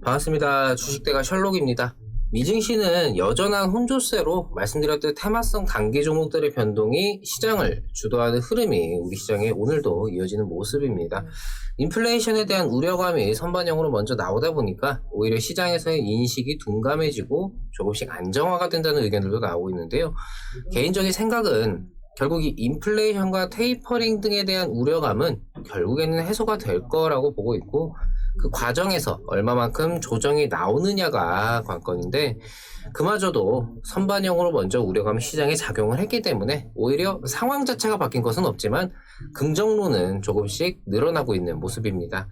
반갑습니다. 주식대가 셜록입니다. 미증시는 여전한 혼조세로 말씀드렸듯 테마성 단기 종목들의 변동이 시장을 주도하는 흐름이 우리 시장에 오늘도 이어지는 모습입니다. 인플레이션에 대한 우려감이 선반영으로 먼저 나오다 보니까 오히려 시장에서의 인식이 둔감해지고 조금씩 안정화가 된다는 의견들도 나오고 있는데요. 개인적인 생각은 결국 이 인플레이션과 테이퍼링 등에 대한 우려감은 결국에는 해소가 될 거라고 보고 있고, 그 과정에서 얼마만큼 조정이 나오느냐가 관건인데, 그마저도 선반영으로 먼저 우려감이 시장에 작용을 했기 때문에 오히려 상황 자체가 바뀐 것은 없지만 긍정론은 조금씩 늘어나고 있는 모습입니다.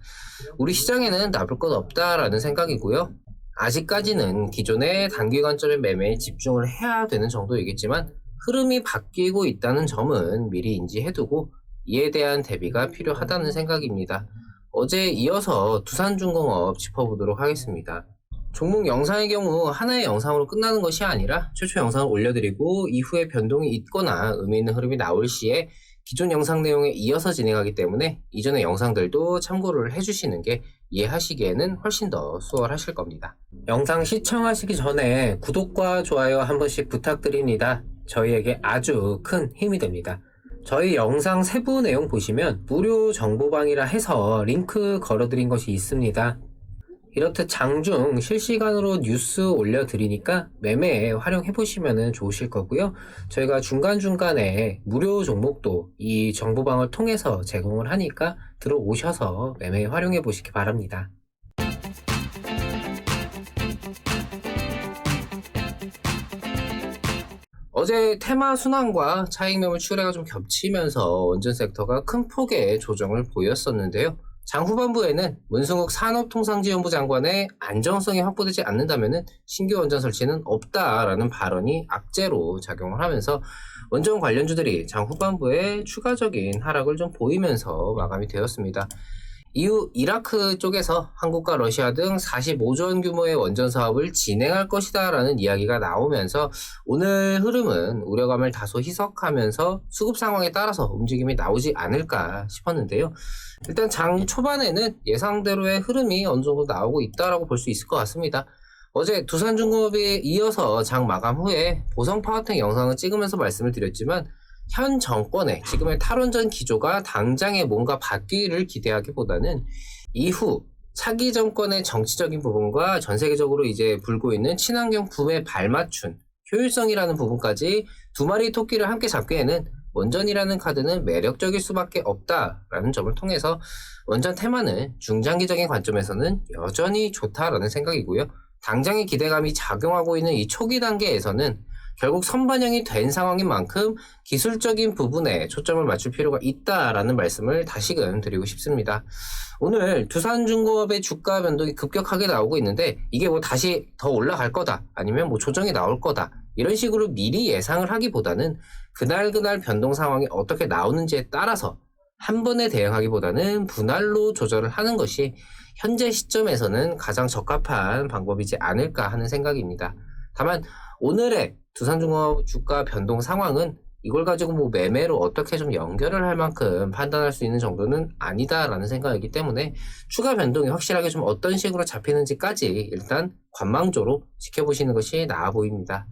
우리 시장에는 나쁠 것 없다라는 생각이고요. 아직까지는 기존의 단기 관점의 매매에 집중을 해야 되는 정도이겠지만 흐름이 바뀌고 있다는 점은 미리 인지해두고 이에 대한 대비가 필요하다는 생각입니다. 어제에 이어서 두산중공업 짚어보도록 하겠습니다. 종목 영상의 경우 하나의 영상으로 끝나는 것이 아니라 최초 영상을 올려드리고 이후에 변동이 있거나 의미 있는 흐름이 나올 시에 기존 영상 내용에 이어서 진행하기 때문에 이전의 영상들도 참고를 해주시는 게 이해하시기에는 훨씬 더 수월하실 겁니다. 영상 시청하시기 전에 구독과 좋아요 한 번씩 부탁드립니다. 저희에게 아주 큰 힘이 됩니다. 저희 영상 세부 내용 보시면 무료 정보방이라 해서 링크 걸어드린 것이 있습니다. 이렇듯 장중 실시간으로 뉴스 올려드리니까 매매에 활용해보시면 좋으실 거고요. 저희가 중간중간에 무료 종목도 이 정보방을 통해서 제공을 하니까 들어오셔서 매매에 활용해보시기 바랍니다. 어제 테마 순환과 차익 매물 출회가 좀 겹치면서 원전 섹터가 큰 폭의 조정을 보였었는데요. 장 후반부에는 문승욱 산업통상지원부 장관의 안정성이 확보되지 않는다면 신규 원전 설치는 없다라는 발언이 악재로 작용을 하면서 원전 관련주들이 장 후반부에 추가적인 하락을 좀 보이면서 마감이 되었습니다. 이후 이라크 쪽에서 한국과 러시아 등 45조 원 규모의 원전 사업을 진행할 것이다 라는 이야기가 나오면서 오늘 흐름은 우려감을 다소 희석하면서 수급 상황에 따라서 움직임이 나오지 않을까 싶었는데요. 일단 장 초반에는 예상대로의 흐름이 어느 정도 나오고 있다라고 볼 수 있을 것 같습니다. 어제 두산중공업에 이어서 장 마감 후에 보성 파워텍 영상을 찍으면서 말씀을 드렸지만 현 정권의 지금의 탈원전 기조가 당장에 뭔가 바뀌기를 기대하기보다는 이후 차기 정권의 정치적인 부분과 전 세계적으로 이제 불고 있는 친환경 붐에 발맞춘 효율성이라는 부분까지 두 마리 토끼를 함께 잡기에는 원전이라는 카드는 매력적일 수밖에 없다라는 점을 통해서 원전 테마는 중장기적인 관점에서는 여전히 좋다라는 생각이고요. 당장의 기대감이 작용하고 있는 이 초기 단계에서는 결국 선반영이 된 상황인 만큼 기술적인 부분에 초점을 맞출 필요가 있다라는 말씀을 다시금 드리고 싶습니다. 오늘 두산중공업의 주가 변동이 급격하게 나오고 있는데 이게 뭐 다시 더 올라갈 거다 아니면 뭐 조정이 나올 거다 이런 식으로 미리 예상을 하기보다는 그날 변동 상황이 어떻게 나오는지에 따라서 한 번에 대응하기보다는 분할로 조절을 하는 것이 현재 시점에서는 가장 적합한 방법이지 않을까 하는 생각입니다. 다만 오늘의 두산중공업 주가 변동 상황은 이걸 가지고 뭐 매매로 어떻게 좀 연결을 할 만큼 판단할 수 있는 정도는 아니다라는 생각이기 때문에 추가 변동이 확실하게 좀 어떤 식으로 잡히는지까지 일단 관망조로 지켜보시는 것이 나아 보입니다.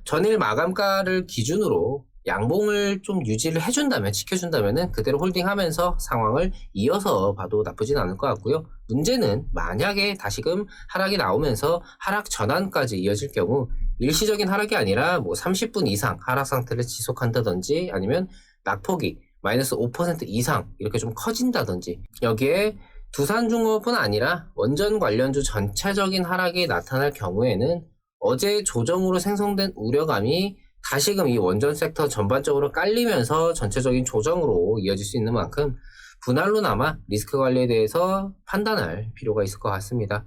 전일 마감가를 기준으로 양봉을 좀 유지를 해준다면, 지켜준다면 그대로 홀딩하면서 상황을 이어서 봐도 나쁘진 않을 것 같고요. 문제는 만약에 다시금 하락이 나오면서 하락 전환까지 이어질 경우 일시적인 하락이 아니라 뭐 30분 이상 하락 상태를 지속한다든지 아니면 낙폭이 마이너스 5% 이상 이렇게 좀 커진다든지, 여기에 두산중공업뿐 아니라 원전 관련주 전체적인 하락이 나타날 경우에는 어제 조정으로 생성된 우려감이 다시금 이 원전 섹터 전반적으로 깔리면서 전체적인 조정으로 이어질 수 있는 만큼 분할로나마 리스크 관리에 대해서 판단할 필요가 있을 것 같습니다.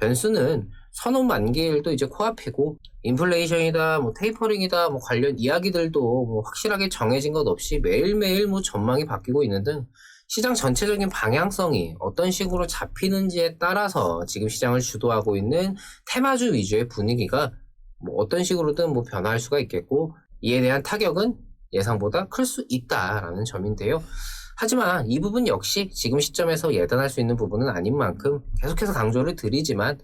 변수는 선언 만기일도 이제 코앞이고 인플레이션이다 뭐 테이퍼링이다 뭐 관련 이야기들도 뭐 확실하게 정해진 것 없이 매일매일 뭐 전망이 바뀌고 있는 등 시장 전체적인 방향성이 어떤 식으로 잡히는지에 따라서 지금 시장을 주도하고 있는 테마주 위주의 분위기가 뭐 어떤 식으로든 뭐 변화할 수가 있겠고, 이에 대한 타격은 예상보다 클 수 있다라는 점인데요. 하지만 이 부분 역시 지금 시점에서 예단할 수 있는 부분은 아닌 만큼 계속해서 강조를 드리지만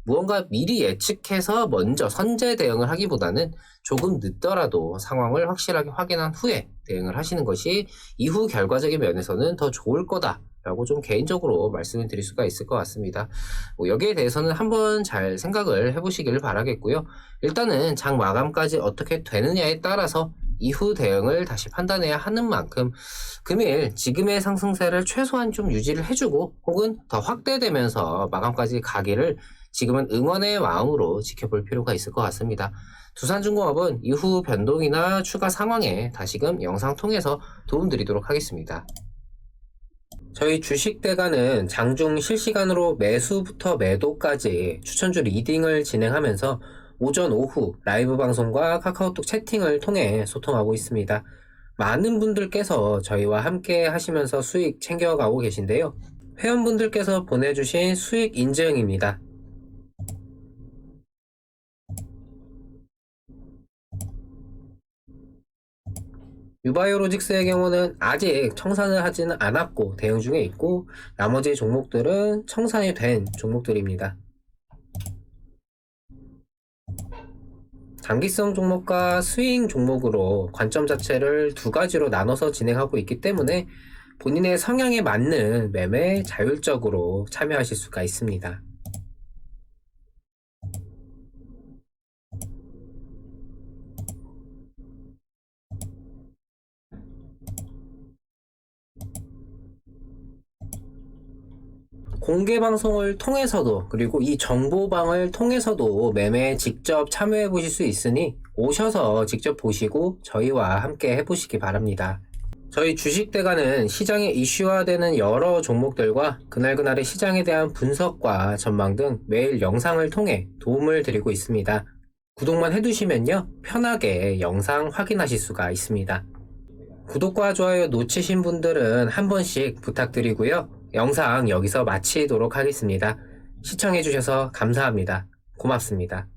무언가 미리 예측해서 먼저 선제 대응을 하기보다는 조금 늦더라도 상황을 확실하게 확인한 후에 대응을 하시는 것이 이후 결과적인 면에서는 더 좋을 거다라고 좀 개인적으로 말씀을 드릴 수가 있을 것 같습니다. 여기에 대해서는 한번 잘 생각을 해보시길 바라겠고요. 일단은 장 마감까지 어떻게 되느냐에 따라서 이후 대응을 다시 판단해야 하는 만큼 금일 지금의 상승세를 최소한 좀 유지를 해주고 혹은 더 확대되면서 마감까지 가기를 지금은 응원의 마음으로 지켜볼 필요가 있을 것 같습니다. 두산중공업은 이후 변동이나 추가 상황에 다시금 영상 통해서 도움드리도록 하겠습니다. 저희 주식대가는 장중 실시간으로 매수부터 매도까지 추천주 리딩을 진행하면서 오전, 오후 라이브 방송과 카카오톡 채팅을 통해 소통하고 있습니다. 많은 분들께서 저희와 함께 하시면서 수익 챙겨가고 계신데요. 회원분들께서 보내주신 수익 인증입니다. 유바이오로직스의 경우는 아직 청산을 하지는 않았고 대응 중에 있고 나머지 종목들은 청산이 된 종목들입니다. 장기성 종목과 스윙 종목으로 관점 자체를 두 가지로 나눠서 진행하고 있기 때문에 본인의 성향에 맞는 매매에 자율적으로 참여하실 수가 있습니다. 공개 방송을 통해서도 그리고 이 정보방을 통해서도 매매에 직접 참여해 보실 수 있으니 오셔서 직접 보시고 저희와 함께 해보시기 바랍니다. 저희 주식대가는 시장에 이슈화되는 여러 종목들과 그날그날의 시장에 대한 분석과 전망 등 매일 영상을 통해 도움을 드리고 있습니다. 구독만 해두시면요 편하게 영상 확인하실 수가 있습니다. 구독과 좋아요 놓치신 분들은 한 번씩 부탁드리고요. 영상 여기서 마치도록 하겠습니다. 시청해주셔서 감사합니다. 고맙습니다.